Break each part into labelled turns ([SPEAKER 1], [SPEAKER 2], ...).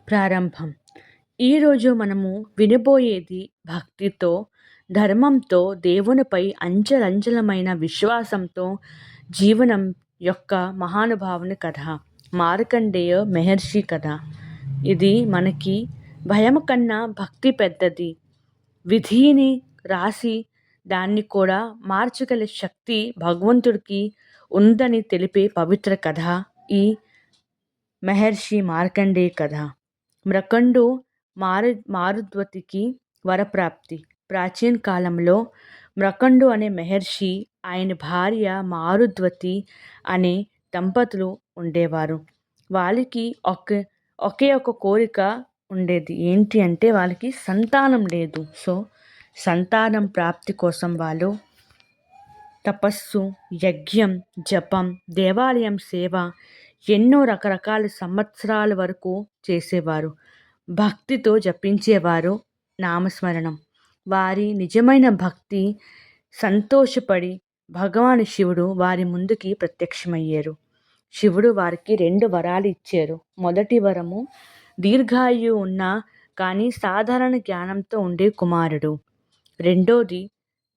[SPEAKER 1] ప్రారంభం. ఈరోజు మనము వినబోయేది భక్తితో, ధర్మంతో, దేవునిపై అంచెలంచెలమైన విశ్వాసంతో జీవనం యొక్క మహానుభావుని కథ. మార్కండేయ మహర్షి కథ. ఇది మనకి భయం కన్నా భక్తి పెద్దది. విధిని రాసి దాన్ని కూడా మార్చగల శక్తి భగవంతుడికి ఉందని తెలిపే పవిత్ర కథ ఈ మహర్షి మార్కండేయ కథ. మ్రకండు మారుద్వతికి వరప్రాప్తి. ప్రాచీన కాలంలో మ్రకండు అనే మహర్షి, ఆయన భార్య మారుద్వతి అనే దంపతులు ఉండేవారు. వాళ్ళకి ఒకే ఒక కోరిక ఉండేది. ఏంటి అంటే వాళ్ళకి సంతానం లేదు. సో సంతానం ప్రాప్తి కోసం వాళ్ళు తపస్సు, యజ్ఞం, జపం, దేవాలయం సేవ ఎన్నో రకరకాల సంవత్సరాల వరకు చేసేవారు. భక్తితో జపించేవారు నామస్మరణం. వారి నిజమైన భక్తి సంతోషపడి భగవాన్ శివుడు వారి ముందుకి ప్రత్యక్షమయ్యారు. శివుడు వారికి 2 వరాలు ఇచ్చారు. మొదటి వరము దీర్ఘాయు ఉన్న కానీ సాధారణ జ్ఞానంతో ఉండే కుమారుడు. రెండోది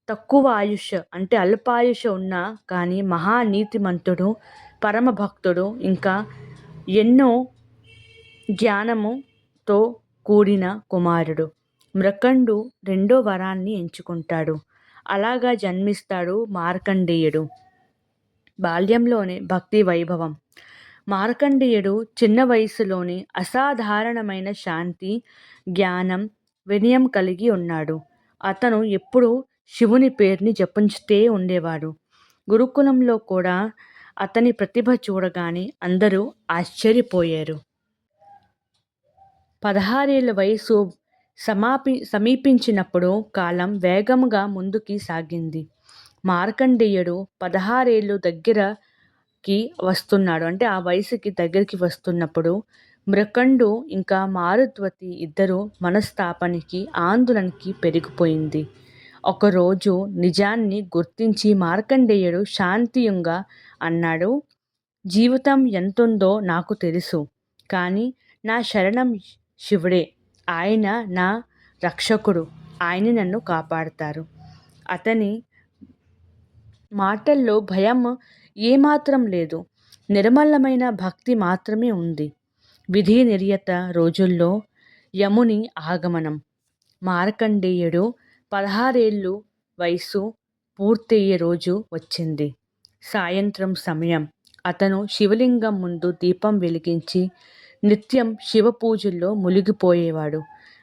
[SPEAKER 1] తక్కువ ఆయుష్ అంటే అల్పాయుష ఉన్న కానీ మహానీతిమంతుడు, పరమభక్తుడు, ఇంకా ఎన్నో జ్ఞానముతో కూడిన కుమారుడు. మ్రకండు 2వ వరాన్ని ఎంచుకుంటాడు. అలాగా జన్మిస్తాడు మార్కండేయుడు. బాల్యంలోనే భక్తి వైభవం. మార్కండేయుడు చిన్న వయసులోనే అసాధారణమైన శాంతి, జ్ఞానం, వినయం కలిగి ఉన్నాడు. అతను ఎప్పుడూ శివుని పేరుని జపించుతూ ఉండేవాడు. గురుకులంలో కూడా అతని ప్రతిభ చూడగానే అందరూ ఆశ్చర్యపోయారు. 16 ఏళ్ల వయసు సమీపించినప్పుడు కాలం వేగముగా ముందుకి సాగింది. మార్కండేయుడు 16 ఏళ్ళు దగ్గరకి వస్తున్నాడు. అంటే ఆ వయసుకి దగ్గరికి వస్తున్నప్పుడు మ్రకండు ఇంకా మారుద్వతి ఇద్దరు మనస్తాపానికి, ఆందోళనకి పెరిగిపోయింది. ఒకరోజు నిజాన్ని గుర్తించి మార్కండేయుడు శాంతియుంగా అన్నాడు, జీవితం ఎంతుందో నాకు తెలుసు. కానీ నా శరణం శివుడే. ఆయన నా రక్షకుడు. ఆయన నన్ను కాపాడతారు. అతని మాటల్లో భయం ఏమాత్రం లేదు. నిర్మలమైన భక్తి మాత్రమే ఉంది. విధి నిర్యత రోజుల్లో యముని ఆగమనం. మార్కండేయుడు 16 ఏళ్ళు వయసు పూర్తయ్యే రోజు వచ్చింది. సాయంత్రం సమయం. అతను శివలింగం ముందు దీపం వెలిగించి నిత్యం శివ పూజల్లో మునిగిపోయేవాడు.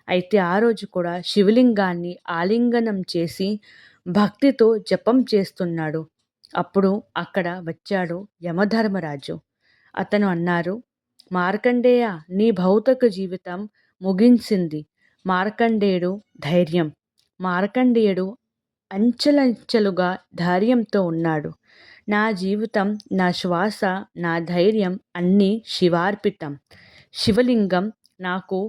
[SPEAKER 1] అయితే ఆ రోజు కూడా శివలింగాన్ని ఆలింగనం చేసి భక్తితో జపం చేస్తున్నాడు. అప్పుడు అక్కడ వచ్చాడు యమధర్మరాజు. అతను అన్నారు, మార్కండేయ, నీ భౌతిక జీవితం ముగించింది. మార్కండేయుడు ధైర్యం. మార్కండేయుడు అంచెలంచెలుగా ధైర్యంతో ఉన్నాడు. నా జీవితం, నా శ్వాస, నా ధైర్యం అన్నీ శివార్పితం. శివలింగం నాకు,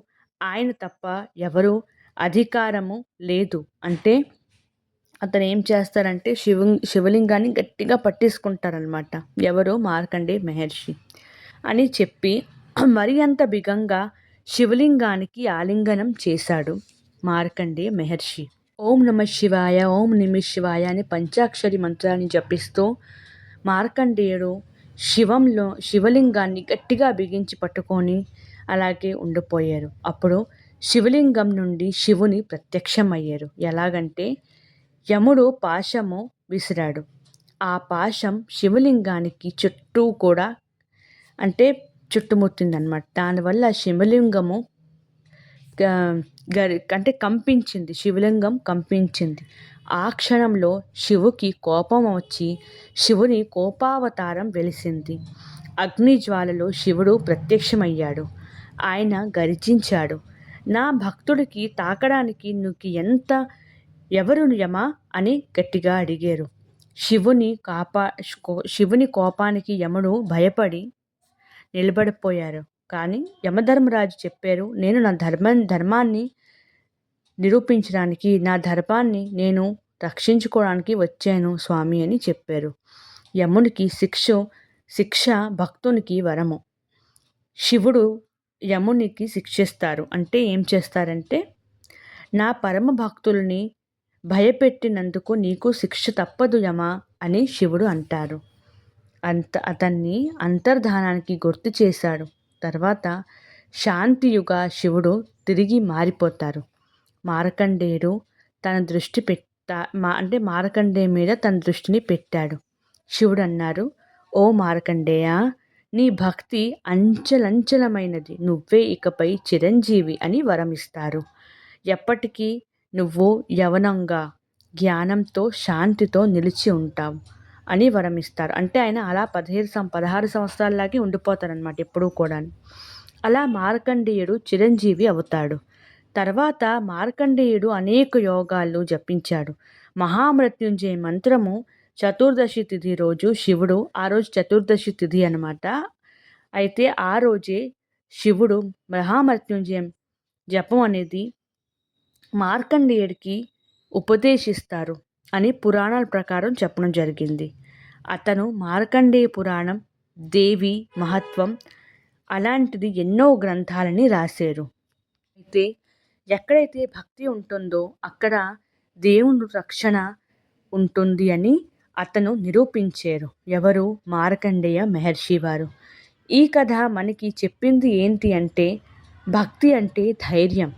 [SPEAKER 1] ఆయన తప్ప ఎవరు అధికారము లేదు అంటే అతను ఏం చేస్తారంటే శివలింగాన్ని గట్టిగా పట్టేసుకుంటారనమాట. ఎవరు? మార్కండే మహర్షి అని చెప్పి మరి అంత బిగంగా శివలింగానికి ఆలింగనం చేశాడు మార్కండే మహర్షి. ఓం నమ శివాయ, ఓం నమ శివాయ అని పంచాక్షరి మంత్రాన్ని జపిస్తూ మార్కండేయుడు శివలింగాన్ని గట్టిగా బిగించి పట్టుకొని అలాగే ఉండిపోయారు. అప్పుడు శివలింగం నుండి శివుని ప్రత్యక్షమయ్యారు. ఎలాగంటే యముడు పాశము విసిరాడు. ఆ పాశం శివలింగానికి చుట్టూ కూడా అంటే చుట్టుముట్టిందనమాట. దానివల్ల శివలింగము అంటే కంపించింది. శివలింగం కంపించింది. ఆ క్షణంలో శివుకి కోపం వచ్చి శివుని కోపావతారం వెలిసింది. అగ్నిజ్వాలలో శివుడు ప్రత్యక్షమయ్యాడు. ఆయన గర్జించాడు, నా భక్తుడికి తాకడానికి నువ్వు ఎవరు యమా అని గట్టిగా అడిగారు. శివుని కోపానికి యముడు భయపడి నిలబడిపోయారు. కానీ యమధర్మరాజు చెప్పారు, నేను నా ధర్మాన్ని నిరూపించడానికి, నా ధర్మాన్ని నేను రక్షించుకోవడానికి వచ్చాను స్వామి అని చెప్పారు. యమునికి శిక్ష భక్తునికి వరము. శివుడు యమునికి శిక్షిస్తారు. అంటే ఏం చేస్తారంటే, నా పరమ భక్తుల్ని భయపెట్టినందుకు నీకు శిక్ష తప్పదు యమా అని శివుడు అంటారు. అతన్ని అంతర్ధానానికి గుర్తు చేశాడు. తర్వాత శాంతియుగా శివుడు తిరిగి మారిపోతారు. మార్కండేయుడు తన దృష్టి మార్కండేయ మీద తన దృష్టిని పెట్టాడు. శివుడు అన్నారు, ఓ మార్కండేయ, నీ భక్తి అంచలంచలమైనది. నువ్వే ఇకపై చిరంజీవి అని వరమిస్తారు. ఎప్పటికీ నువ్వు యవనంగా జ్ఞానంతో శాంతితో నిలిచి ఉంటావు అని వరమిస్తారు. అంటే ఆయన అలా 16 సంవత్సరాలలాగే ఉండిపోతారనమాట ఎప్పుడూ కూడా. అలా మార్కండేయుడు చిరంజీవి అవుతాడు. తర్వాత మార్కండేయుడు అనేక యోగాలు జపించాడు. మహామృత్యుంజయ మంత్రము చతుర్దశి తిథి రోజు శివుడు, ఆ రోజు చతుర్దశి తిథి అనమాట. అయితే ఆ రోజే శివుడు మహామృత్యుంజయం జపం అనేది మార్కండేయుడికి ఉపదేశిస్తారు అని పురాణాల ప్రకారం చెప్పడం జరిగింది. అతను మార్కండేయ పురాణం, దేవి మహత్వం అలాంటిది ఎన్నో గ్రంథాలని రాశారు. అయితే ఎక్కడైతే భక్తి ఉంటుందో అక్కడ దేవుని రక్షణ ఉంటుంది అని అతను నిరూపించారు. ఎవరు? మార్కండేయ మహర్షి వారు. ఈ కథ మనకి చెప్పింది ఏంటి అంటే, భక్తి అంటే ధైర్యం,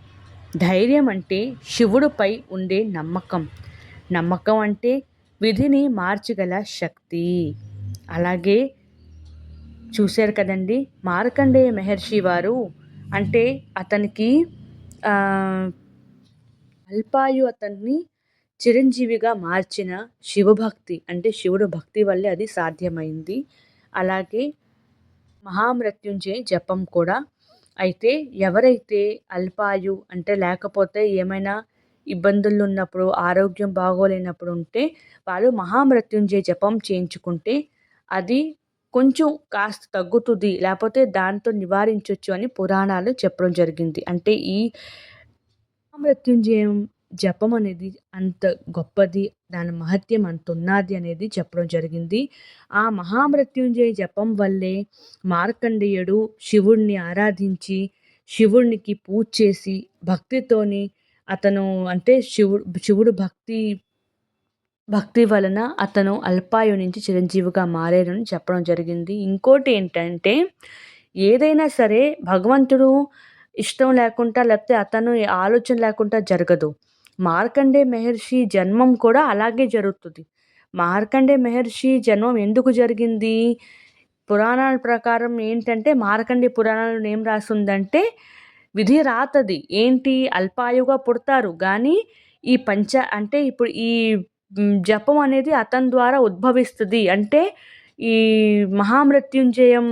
[SPEAKER 1] ధైర్యం అంటే శివుడిపై ఉండే నమ్మకం, నమ్మకం అంటే విధిని మార్చగల శక్తి. అలాగే చూశారు కదండి, మార్కండేయ మహర్షి వారు అంటే అతనికి అల్పాయు అతన్ని చిరంజీవిగా మార్చిన శివభక్తి, అంటే శివుడు భక్తి వల్లే అది సాధ్యమైంది. అలాగే మహామృత్యుంజయ జపం కూడా. అయితే ఎవరైతే అల్పాయు అంటే లేకపోతే ఏమైనా ఇబ్బందులు ఉన్నప్పుడు, ఆరోగ్యం బాగోలేనప్పుడు ఉంటే వాళ్ళు మహామృత్యుంజయ జపం చేయించుకుంటే అది కొంచెం కాస్త తగ్గుతుంది, లేకపోతే దాంతో నివారించవచ్చు అని పురాణాలు చెప్పడం జరిగింది. అంటే ఈ మహామృత్యుంజయం జపం అనేది అంత గొప్పది, దాని మహత్యం అంత ఉన్నది అనేది చెప్పడం జరిగింది. ఆ మహామృత్యుంజయ జపం వల్లే మార్కండేయుడు శివుణ్ణి ఆరాధించి శివునికి పూజ చేసి భక్తితోని అతను అంటే శివుడు భక్తి వలన అతను అల్పాయు నుంచి చిరంజీవిగా మారారని చెప్పడం జరిగింది. ఇంకోటి ఏంటంటే, ఏదైనా సరే భగవంతుడు ఇష్టం లేకుండా లేకపోతే అతను ఆలోచన లేకుండా జరగదు. మార్కండేయ మహర్షి జన్మం కూడా అలాగే జరుగుతుంది. మార్కండేయ మహర్షి జన్మం ఎందుకు జరిగింది? పురాణాల ప్రకారం ఏంటంటే, మార్కండేయ పురాణాలలో ఏం రాసుందంటే, విధి రాతది ఏంటి, అల్పాయుగా పుడతారు కానీ ఈ అంటే ఇప్పుడు ఈ జపం అనేది అతని ద్వారా ఉద్భవిస్తుంది. అంటే ఈ మహామృత్యుంజయం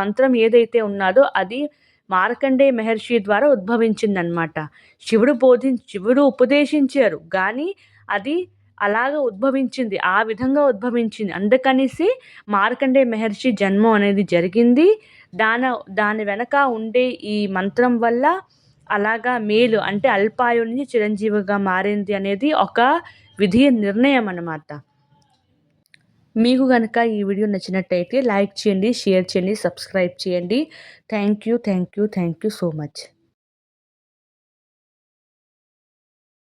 [SPEAKER 1] మంత్రం ఏదైతే ఉన్నదో అది మార్కండేయ మహర్షి ద్వారా ఉద్భవించిందనమాట. శివుడు ఉపదేశించారు కానీ అది అలాగ ఉద్భవించింది, ఆ విధంగా ఉద్భవించింది. అందుకనేసి మార్కండేయ మహర్షి జన్మం అనేది జరిగింది. దాని వెనక ఉండే ఈ మంత్రం వల్ల అలాగా మేలు అంటే అల్పాయు నుంచి చిరంజీవిగా మారింది అనేది ఒక విధి నిర్ణయం అన్నమాట. మీకు కనుక ఈ వీడియో నచ్చినట్టయితే లైక్ చేయండి, షేర్ చేయండి, సబ్స్క్రైబ్ చేయండి. Thank you so much.